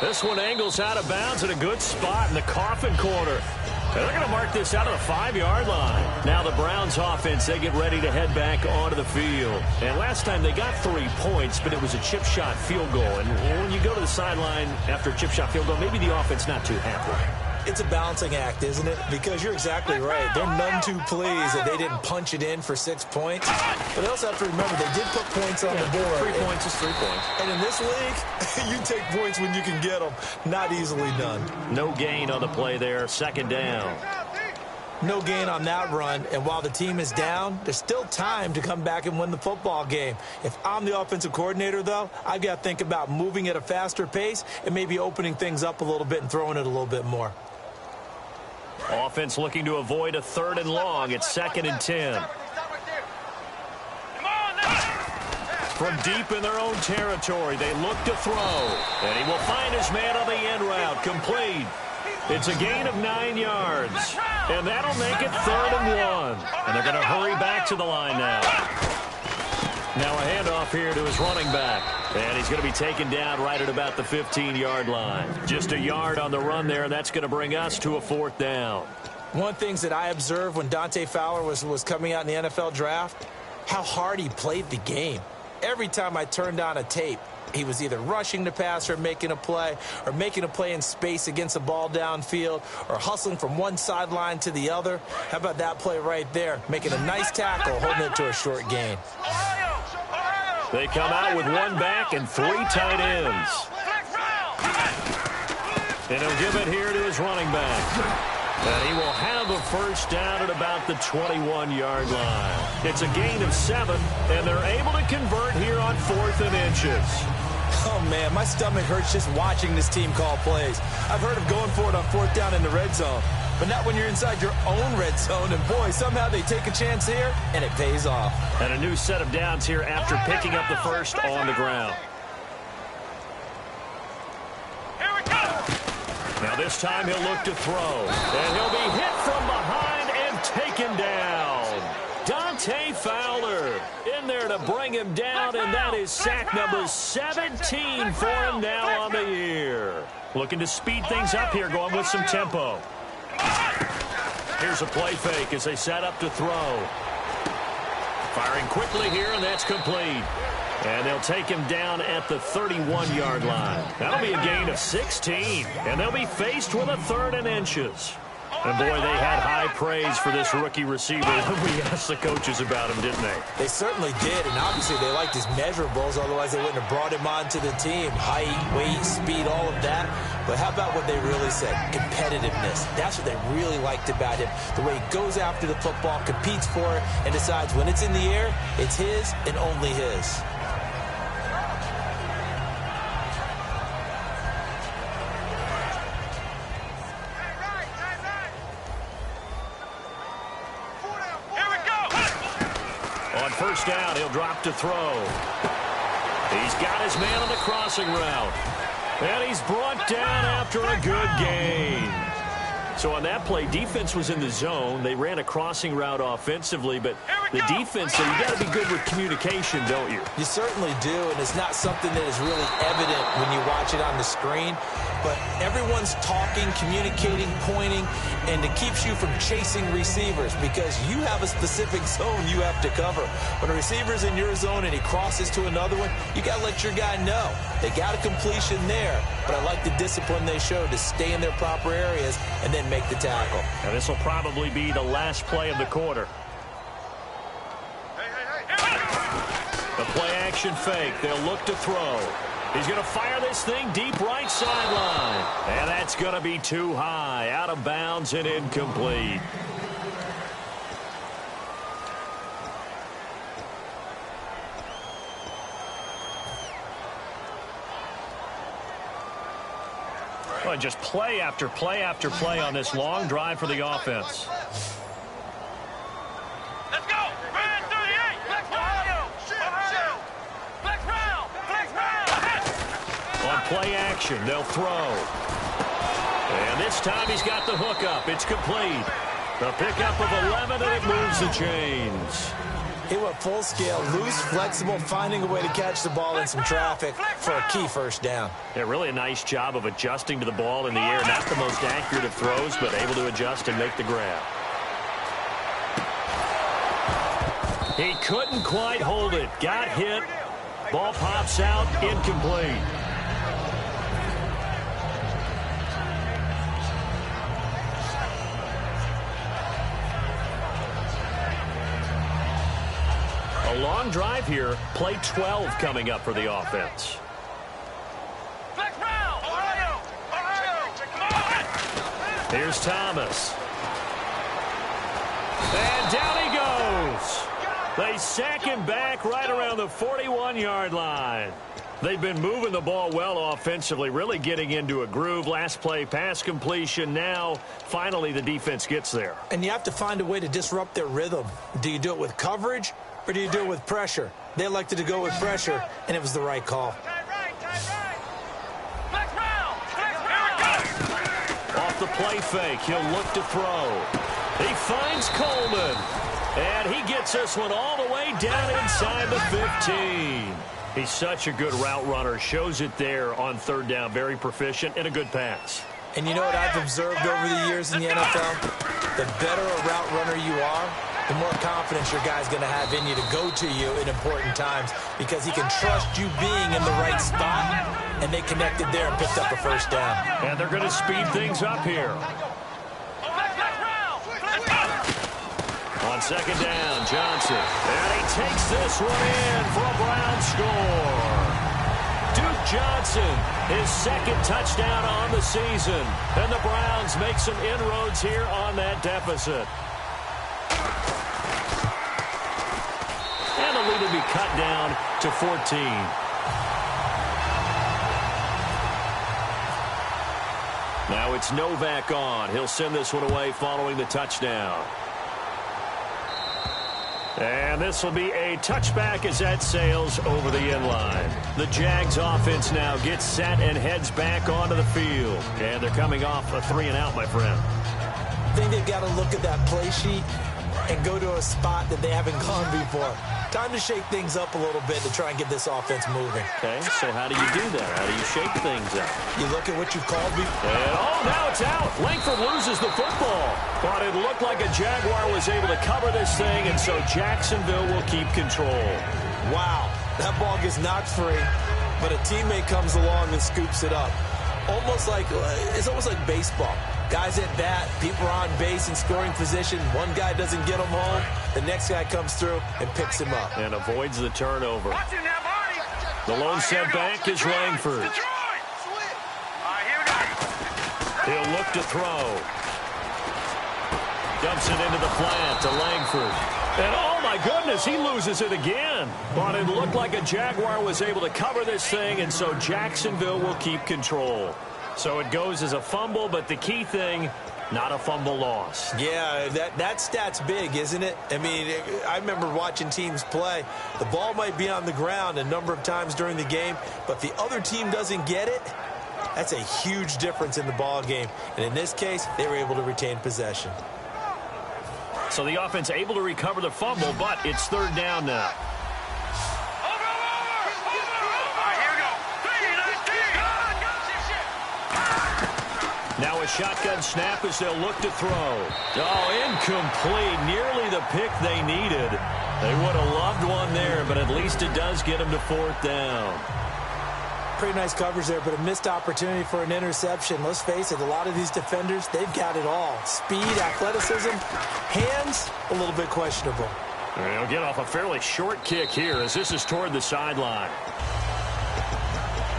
This one angles out of bounds at a good spot in the coffin corner. And they're going to mark this out of the 5-yard line. Now the Browns offense, they get ready to head back onto the field. And last time they got 3 points, but it was a chip shot field goal. And when you go to the sideline after a chip shot field goal, maybe the offense not too happy. It's a balancing act, isn't it? Because you're exactly right. They're none too pleased that they didn't punch it in for 6 points. But they also have to remember they did put points on the board. 3 points is 3 points. And in this league, you take points when you can get them. Not easily done. No gain on the play there. 2nd down. No gain on that run. And while the team is down, there's still time to come back and win the football game. If I'm the offensive coordinator, though, I've got to think about moving at a faster pace and maybe opening things up a little bit and throwing it a little bit more. Offense looking to avoid a 3rd and long. It's 2nd and 10. From deep in their own territory, they look to throw. And he will find his man on the end route. Complete. It's a gain of 9 yards. And that'll make it 3rd and 1. And they're going to hurry back to the line now. Now a handoff here to his running back. And he's going to be taken down right at about the 15-yard line. Just a yard on the run there, and that's going to bring us to a 4th down. One of the things that I observed when Dante Fowler was coming out in the NFL draft, how hard he played the game. Every time I turned on a tape, He was either rushing the passer or making a play in space against a ball downfield, or hustling from one sideline to the other. How about that play right there? Making a nice tackle, holding it to a short gain. They come out with one back and 3 tight ends. And he'll give it here to his running back. And he will have a first down at about the 21-yard line. It's a gain of 7, and they're able to convert here on 4th and inches. Oh, man, my stomach hurts just watching this team call plays. I've heard of going for it on 4th down in the red zone, but not when you're inside your own red zone. And, boy, somehow they take a chance here, and it pays off. And a new set of downs here after picking up the first on the ground. Now this time he'll look to throw. And he'll be hit from behind and taken down. Dante Fowler in there to bring him down, and that is sack number 17 for him now on the year. Looking to speed things up here, going with some tempo. Here's a play fake as they set up to throw. Firing quickly here, and that's complete. And they'll take him down at the 31-yard line. That'll be a gain of 16. And they'll be faced with a 3rd and inches. And, boy, they had high praise for this rookie receiver when we asked the coaches about him, didn't they? They certainly did, and obviously they liked his measurables. Otherwise, they wouldn't have brought him onto the team. Height, weight, speed, all of that. But how about what they really said? Competitiveness. That's what they really liked about him. The way he goes after the football, competes for it, and decides when it's in the air, it's his and only his. First down, he'll drop to throw. He's got his man on the crossing route. And he's brought down after a good gain. So on that play, defense was in the zone. They ran a crossing route offensively, but the defense, so you got to be good with communication, don't you? You certainly do, and it's not something that is really evident when you watch it on the screen. But everyone's talking, communicating, pointing, and it keeps you from chasing receivers because you have a specific zone you have to cover. When a receiver's in your zone and he crosses to another one, you got to let your guy know. They got a completion there, but I like the discipline they showed to stay in their proper areas and then make the tackle. And this will probably be the last play of the quarter. The play-action fake. They'll look to throw. He's going to fire this thing deep right sideline. And that's going to be too high. Out of bounds and incomplete. Well, just play after play after play on this long drive for the offense. Let's go! Run through the 8! Flex round! Flex round! Flex round! On play action, they'll throw. And this time he's got the hook up. It's complete. The pickup of 11, and it moves the chains. He went full scale, loose, flexible, finding a way to catch the ball in some traffic for a key first down. Yeah, really a nice job of adjusting to the ball in the air. Not the most accurate of throws, but able to adjust and make the grab. He couldn't quite hold it. Got hit. Ball pops out, incomplete. A long drive here. Play 12 coming up for the offense. Flex round! Ohio! Here's Thomas. And down he goes. They sack him back right around the 41-yard line. They've been moving the ball well offensively, really getting into a groove. Last play, pass completion. Now, finally, the defense gets there. And you have to find a way to disrupt their rhythm. Do you do it with coverage, or do you do it with pressure? They elected to go with pressure, and it was the right call. Off the play fake, he'll look to throw. He finds Coleman. And he gets this one all the way down inside the 15. He's such a good route runner. Shows it there on third down. Very proficient and a good pass. And you know what I've observed over the years in the NFL? The better a route runner you are, the more confidence your guy's going to have in you to go to you in important times because he can trust you being in the right spot, and they connected there and picked up a first down. And they're going to speed things up here. On second down, Johnson. And he takes this one in for a Brown score. Duke Johnson, his second touchdown on the season. And the Browns make some inroads here on that deficit. And the lead will be cut down to 14. Now it's Novak on. He'll send this one away following the touchdown. And this will be a touchback as that sails over the inline. The Jags offense now gets set and heads back onto the field. And they're coming off a 3-and-out, my friend. I think they've got to look at that play sheet and go to a spot that they haven't gone before. Time to shake things up a little bit to try and get this offense moving. Okay, so how do you do that? How do you shake things up? You look at what you've called before. And, now it's out. Langford loses the football. But it looked like a Jaguar was able to cover this thing, and so Jacksonville will keep control. Wow, that ball gets knocked free, but a teammate comes along and scoops it up. It's almost like baseball. Guys at bat, people are on base in scoring position. One guy doesn't get him home. The next guy comes through and picks him up. And avoids the turnover. The lone setback is Langford. He'll look to throw. Dumps it into the flat to Langford. And oh my goodness, he loses it again. But it looked like a Jaguar was able to cover this thing, and so Jacksonville will keep control. So it goes as a fumble, but the key thing, not a fumble loss. Yeah, that stat's big, isn't it? I mean, I remember watching teams play. The ball might be on the ground a number of times during the game, but if the other team doesn't get it, that's a huge difference in the ball game. And in this case, they were able to retain possession. So the offense able to recover the fumble, but it's third down now. Now a shotgun snap as they'll look to throw. Oh, incomplete. Nearly the pick they needed. They would have loved one there, but at least it does get them to fourth down. Pretty nice coverage there, but a missed opportunity for an interception. Let's face it, a lot of these defenders, they've got it all. Speed, athleticism, hands, a little bit questionable. They'll get off a fairly short kick here as this is toward the sideline.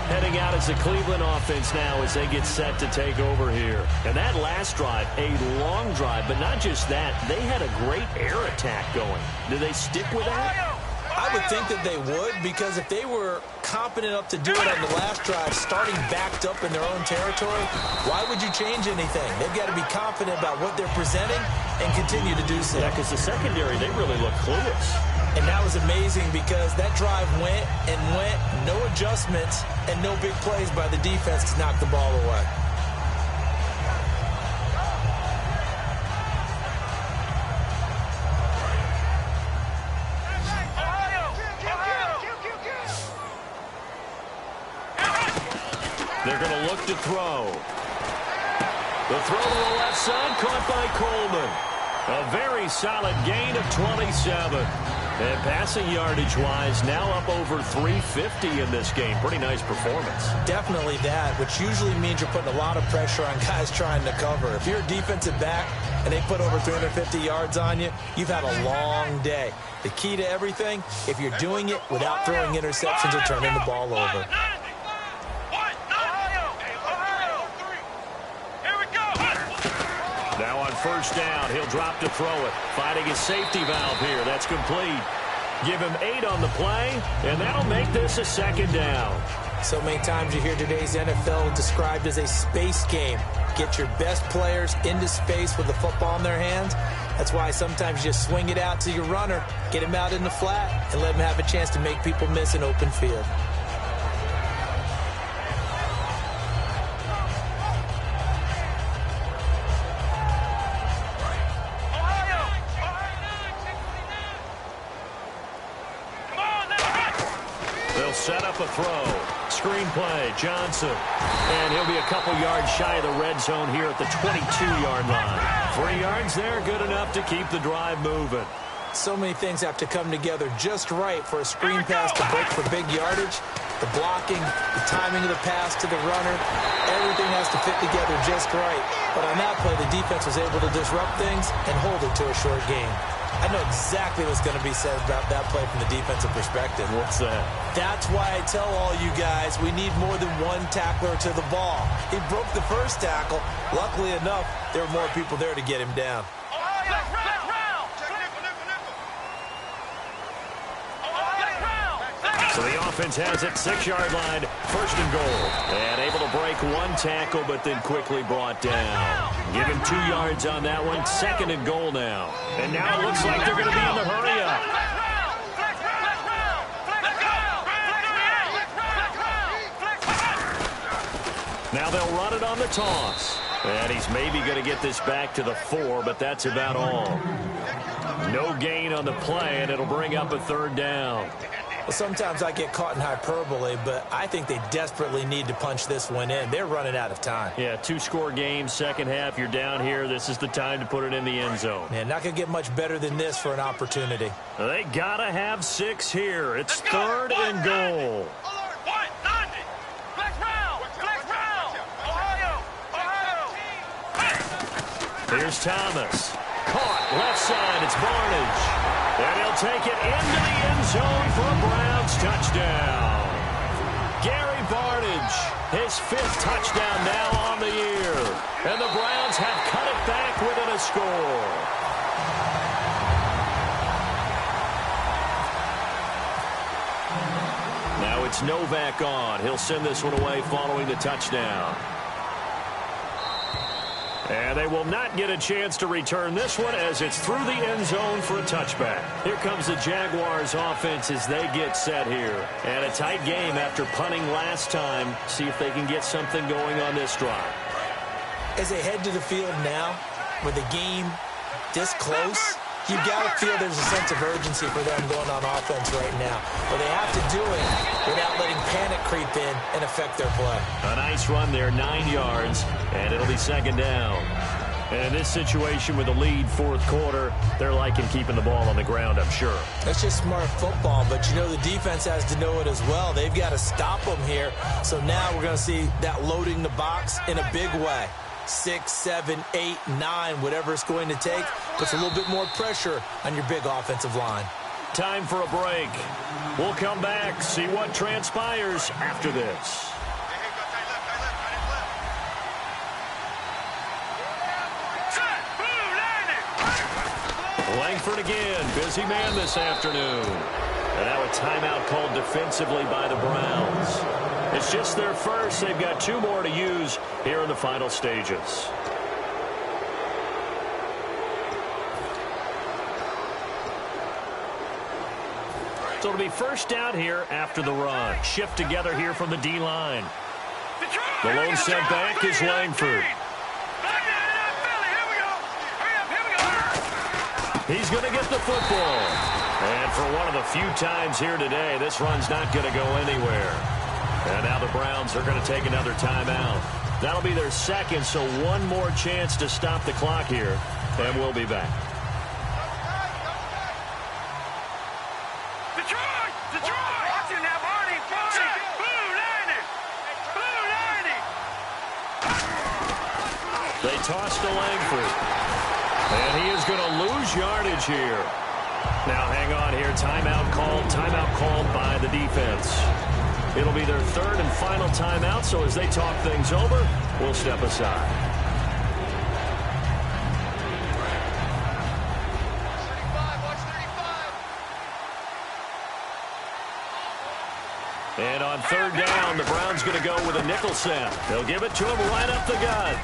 Heading out as the Cleveland offense now as they get set to take over here. And that last drive, a long drive, but not just that. They had a great air attack going. Do they stick with that? I would think that they would, because if they were competent enough to do it on the last drive, starting backed up in their own territory, why would you change anything? They've got to be confident about what they're presenting and continue to do so. Yeah, because the secondary, they really look clueless. And that was amazing because that drive went and went, no adjustments, and no big plays by the defense to knock the ball away. They're going to look to throw. The throw to the left side, caught by Coleman. A very solid gain of 27. And passing yardage-wise, now up over 350 in this game. Pretty nice performance. Definitely that, which usually means you're putting a lot of pressure on guys trying to cover. If you're a defensive back and they put over 350 yards on you, you've had a long day. The key to everything, if you're doing it without throwing interceptions or turning the ball over. Now on first down, he'll drop to throw it. Finding his safety valve here. That's complete. Give him 8 on the play, and that'll make this a second down. So many times you hear today's NFL described as a space game. Get your best players into space with the football in their hands. That's why sometimes you just swing it out to your runner, get him out in the flat, and let him have a chance to make people miss an open field. Set up a throw. Screenplay, Johnson. And he'll be a couple yards shy of the red zone here at the 22-yard line. 3 yards there, good enough to keep the drive moving. So many things have to come together just right for a screen pass to break for big yardage. The blocking, the timing of the pass to the runner, everything has to fit together just right. But on that play, the defense was able to disrupt things and hold it to a short gain. I know exactly what's going to be said about that play from the defensive perspective. What's that? That's why I tell all you guys we need more than one tackler to the ball. He broke the first tackle. Luckily enough, there were more people there to get him down. So the offense has it, 6-yard line, 1st and goal. And able to break one tackle, but then quickly brought down. Give him 2 yards on that one, 2nd and goal now. And now it looks like they're going to be in the hurry up. Now they'll run it on the toss. And he's maybe going to get this back to the 4, but that's about all. No gain on the play, and it'll bring up a 3rd down. Well, sometimes I get caught in hyperbole, but I think they desperately need to punch this one in. They're running out of time. Yeah, 2-score game, second half. You're down here. This is the time to put it in the end zone. Man, not going to get much better than this for an opportunity. They got to have 6 here. It's 3rd and goal. Here's Thomas. Caught left side. It's Barnage. And he'll take it into the end zone for a Browns touchdown. Gary Barnage, his 5th touchdown now on the year. And the Browns have cut it back within a score. Now it's Novak on. He'll send this one away following the touchdown. And they will not get a chance to return this one as it's through the end zone for a touchback. Here comes the Jaguars offense as they get set here. And a tight game after punting last time. See if they can get something going on this drive. As they head to the field now, with the game this close, you've got to feel there's a sense of urgency for them going on offense right now. But they have to do it without letting panic creep in and affect their play. A nice run there, 9 yards, and it'll be 2nd down. And in this situation with a lead 4th quarter, they're liking keeping the ball on the ground, I'm sure. That's just smart football, but you know the defense has to know it as well. They've got to stop them here. So now we're going to see that loading the box in a big way. 6, 7, 8, 9, whatever it's going to take, puts a little bit more pressure on your big offensive line. Time for a break. We'll come back, see what transpires after this. Langford again, busy man this afternoon. And now a timeout called defensively by the Browns. It's just their first. They've got 2 more to use here in the final stages. So it'll be first down here after the run. Shift together here from the D-line. The lone set back is Langford. He's going to get the football. And for one of the few times here today, this run's not going to go anywhere. And now the Browns are going to take another timeout. That'll be their 2nd, so one more chance to stop the clock here. And we'll be back. They toss to Langford. And he is going to lose yardage here. Now hang on here. Timeout called by the defense. It'll be their 3rd and final timeout, so as they talk things over, we'll step aside. And on 3rd down, the Browns going to go with a nickel set. They'll give it to him right up the gut.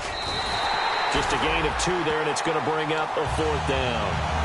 Just a gain of 2 there, and it's going to bring up a 4th down.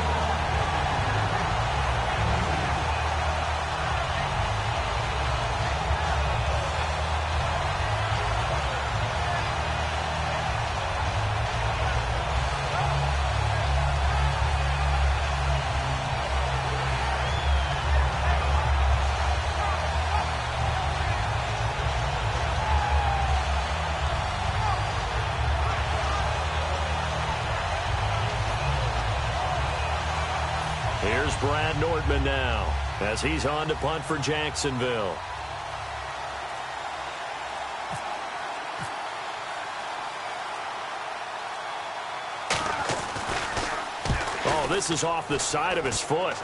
Brad Nordman now as he's on to punt for Jacksonville. Oh, this is off the side of his foot.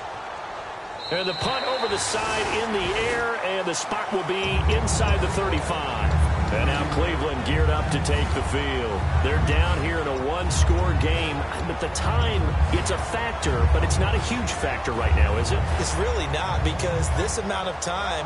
And the punt over the side in the air, and the spot will be inside the 35. And now Cleveland geared up to take the field. They're down here in a one-score game. At the time, it's a factor, but it's not a huge factor right now, is it? It's really not, because this amount of time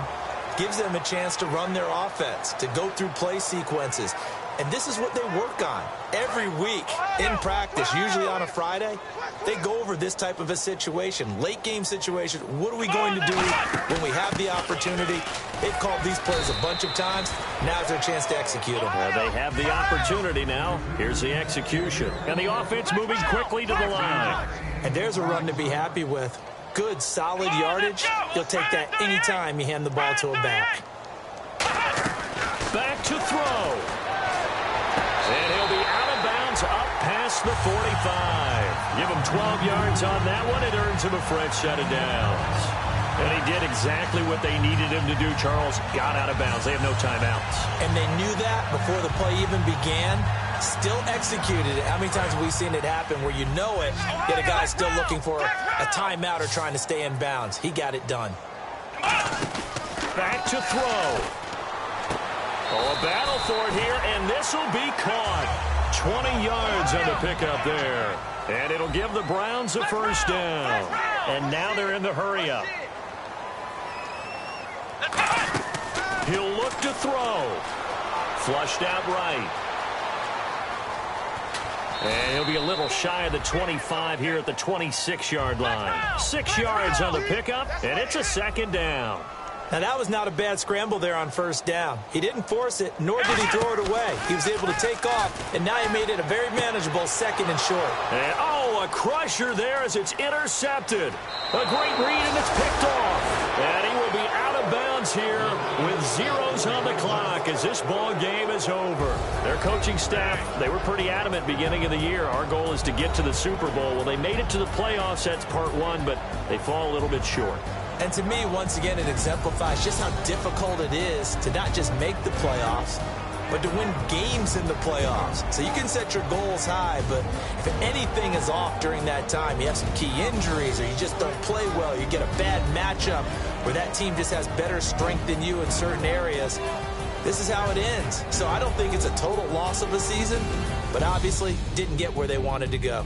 gives them a chance to run their offense, to go through play sequences. And this is what they work on every week in practice, usually on a Friday. They go over this type of a situation, late game situation. What are we going to do when we have the opportunity? They've called these plays a bunch of times. Now's their chance to execute them. They have the opportunity now. Here's the execution. And the offense moving quickly to the line. And there's a run to be happy with. Good, solid yardage. You'll take that anytime you hand the ball to a back. Back to throw. And he'll be out of bounds up past the 45. Give him 12 yards on that one. It earns him a fresh set of downs. And he did exactly what they needed him to do, Charles. Got out of bounds. They have no timeouts. And they knew that before the play even began. Still executed it. How many times have we seen it happen where you know it, yet a guy's still looking for a timeout or trying to stay in bounds? He got it done. Back to throw. Oh, a battle for it here, and this will be caught. 20 yards on the pickup there. And it'll give the Browns a first down. And now they're in the hurry-up. He'll look to throw. Flushed out right. And he'll be a little shy of the 25 here at the 26-yard line. 6 yards on the pickup, and it's a second down. Now, that was not a bad scramble there on first down. He didn't force it, nor did he throw it away. He was able to take off, and now he made it a very manageable second and short. And, oh, a crusher there as it's intercepted. A great read, and it's picked off. And he will be out of bounds here with zeros on the clock as this ball game is over. Their coaching staff, they were pretty adamant beginning of the year. Our goal is to get to the Super Bowl. Well, they made it to the playoffs. That's part one, but they fall a little bit short. And to me, once again, it exemplifies just how difficult it is to not just make the playoffs, but to win games in the playoffs. So you can set your goals high, but if anything is off during that time, you have some key injuries or you just don't play well, you get a bad matchup where that team just has better strength than you in certain areas, this is how it ends. So I don't think it's a total loss of a season, but obviously didn't get where they wanted to go.